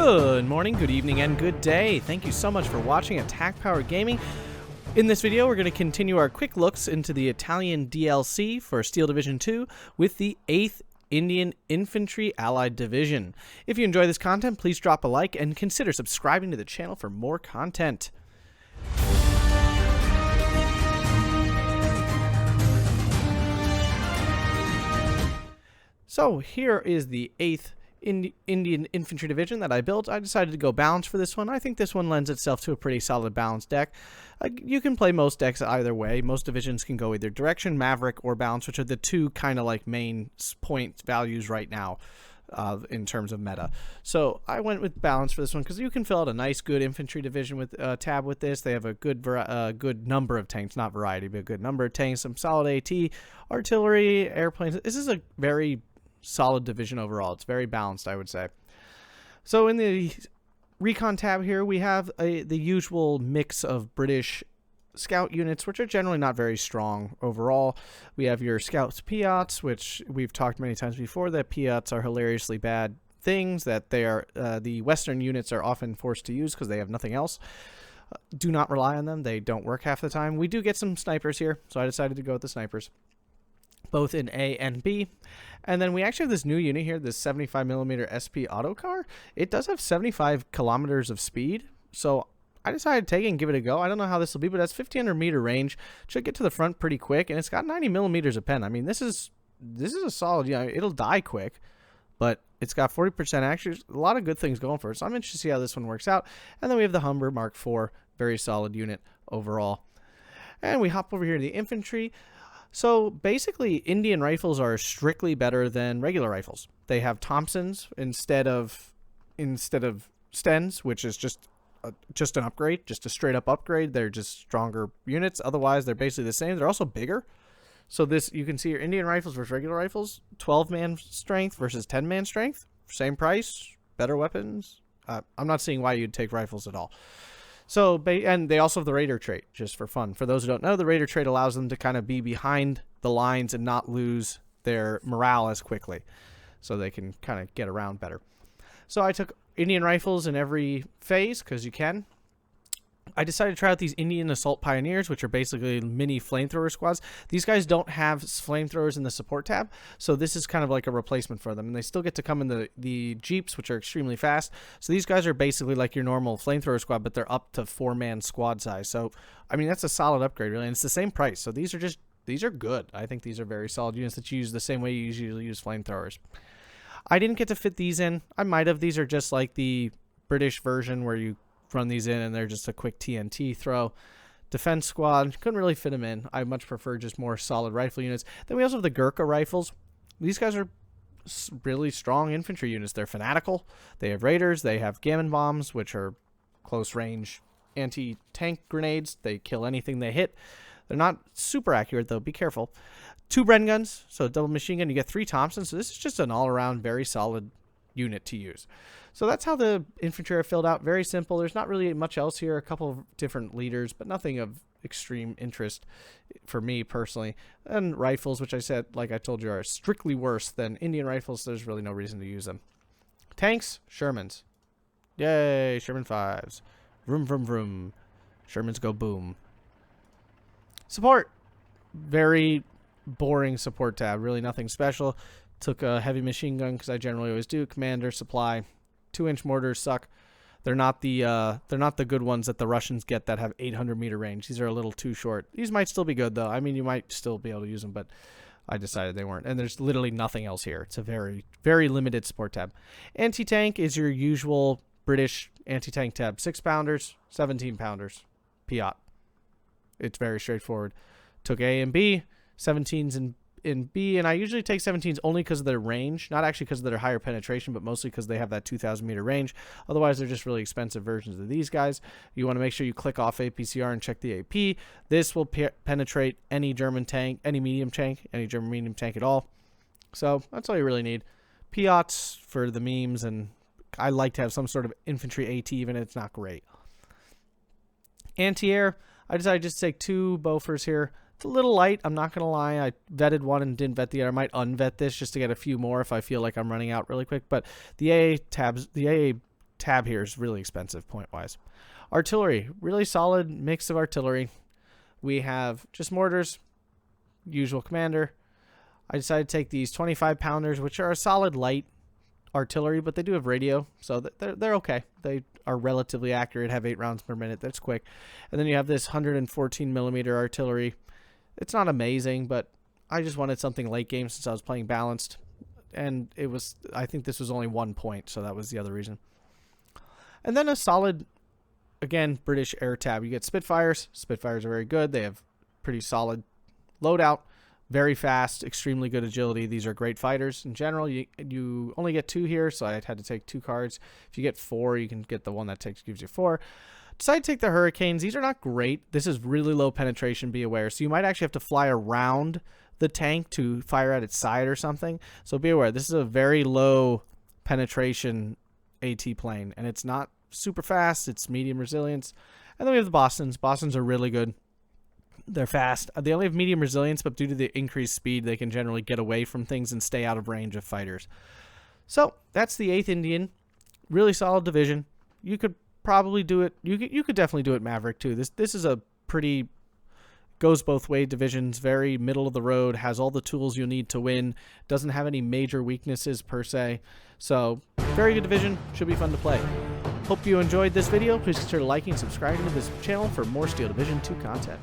Good morning, good evening, and good day. Thank you so much for watching Attack Power Gaming. In this video, we're going to continue our quick looks into the Italian DLC for Steel Division 2 with the 8th Indian Infantry Allied Division. If you enjoy this content, please drop a like and consider subscribing to the channel for more content. So here is the 8th Indian Infantry Division that I built. I decided to go balanced for this one. I think this one lends itself to a pretty solid balanced deck. You can play most decks either way. Most divisions can go either direction, Maverick, or balance, which are the two kind of like main point values right now in terms of meta. So I went with balance for this one because you can fill out a nice, good infantry division with tab with this. They have a good number of tanks, not variety, but a good number of tanks, some solid AT, artillery, airplanes. This is a very solid division overall. It's very balanced, I would say. So in the recon tab here, we have the usual mix of British scout units, which are generally not very strong overall. We have your scouts Piats, which we've talked many times before, that Piats are hilariously bad things, that they are the Western units are often forced to use because they have nothing else. Do not rely on them. They don't work half the time. We do get some snipers here, so I decided to go with the snipers, both in A and B. And then we actually have this new unit here, this 75mm SP autocar. It does have 75 kilometers of speed, so I decided to take it and give it a go. I don't know how this will be, but that's 1,500 meter range. Should get to the front pretty quick, and it's got 90mm of pen. I mean, this is a solid, you know, it'll die quick, but it's got 40% action. A lot of good things going for it, so I'm interested to see how this one works out. And then we have the Humber Mark IV, very solid unit overall. And we hop over here to the infantry. So basically, Indian rifles are strictly better than regular rifles. They have Thompsons instead of Stens, which is just an upgrade, just a straight up upgrade. They're just stronger units. Otherwise, they're basically the same. They're also bigger. So this, you can see your Indian rifles versus regular rifles, 12-man strength versus 10-man strength, same price, better weapons. I'm not seeing why you'd take rifles at all. So, and they also have the Raider trait, just for fun. For those who don't know, the Raider trait allows them to kind of be behind the lines and not lose their morale as quickly. So they can kind of get around better. So I took Indian rifles in every phase, because you can. I decided to try out these Indian Assault Pioneers, which are basically mini flamethrower squads. These guys don't have flamethrowers in the support tab, so this is kind of like a replacement for them. And they still get to come in the Jeeps, which are extremely fast. So these guys are basically like your normal flamethrower squad, but they're up to 4-man squad size. So, I mean, that's a solid upgrade, really. And it's the same price. So these are good. I think these are very solid units that you use the same way you usually use flamethrowers. I didn't get to fit these in. I might have. These are just like the British version where you run these in and they're just a quick TNT throw. Defense squad, couldn't really fit them in. I much prefer just more solid rifle units. Then we also have the Gurkha rifles. These guys are really strong infantry units. They're fanatical. They have raiders. They have gammon bombs, which are close range anti-tank grenades. They kill anything they hit. They're not super accurate though. Be careful. 2 Bren guns, so double machine gun. You get 3 Thompsons. So this is just an all-around very solid unit to use. So that's how the infantry are filled out. Very simple. There's not really much else here. A couple of different leaders, but nothing of extreme interest for me personally. And rifles, which I said, like I told you, are strictly worse than Indian rifles. So there's really no reason to use them. Tanks, Shermans. Yay, Sherman 5s. Vroom, vroom, vroom. Shermans go boom. Support. Very boring support tab. Really nothing special. Took a heavy machine gun because I generally always do. Commander, supply. 2-inch mortars suck. They're not the good ones that the Russians get that have 800-meter range. These are a little too short. These might still be good though. I mean, you might still be able to use them, but I decided they weren't. And there's literally nothing else here. It's a very, very limited support tab. Anti-tank is your usual British anti-tank tab. 6-pounders, 17-pounders. Piat. It's very straightforward. Took A and B, 17s in B, and I usually take 17s only because of their range, not actually because of their higher penetration, but mostly because they have that 2,000 meter range. Otherwise, they're just really expensive versions of these guys. You want to make sure you click off APCR and check the AP. This will penetrate any German tank, any medium tank, any German medium tank at all. So that's all you really need. Piats for the memes, and I like to have some sort of infantry AT, even if it's not great. Anti-air, I decided just to take 2 Bofors here. It's a little light, I'm not going to lie. I vetted one and didn't vet the other. I might unvet this just to get a few more if I feel like I'm running out really quick. But the AA tabs, the AA tab here is really expensive point-wise. Artillery, really solid mix of artillery. We have just mortars, usual commander. I decided to take these 25-pounders, which are a solid light artillery, but they do have radio, so they're okay. They are relatively accurate, have 8 rounds per minute. That's quick. And then you have this 114 millimeter artillery. It's not amazing, but I just wanted something late game since I was playing balanced, and I think this was only 1 point, so that was the other reason. And then a solid, again, British air tab. You get Spitfires. Spitfires are very good. They have pretty solid loadout, very fast, extremely good agility. These are great fighters in general. You only get 2 here, so I had to take 2 cards. If you get 4, you can get the one that gives you 4. Decided to take the Hurricanes. These are not great. This is really low penetration, be aware. So you might actually have to fly around the tank to fire at its side or something. So be aware. This is a very low penetration AT plane, and it's not super fast. It's medium resilience. And then we have the Bostons. Bostons are really good. They're fast. They only have medium resilience, but due to the increased speed, they can generally get away from things and stay out of range of fighters. So that's the 8th Indian. Really solid division. You could probably do it. You could definitely do it Maverick too. This is a pretty goes both way divisions. Very middle of the road. Has all the tools you'll need to win. Doesn't have any major weaknesses per se. So very good division. Should be fun to play. Hope you enjoyed this video. Please consider liking and subscribing to this channel for more Steel Division 2 content.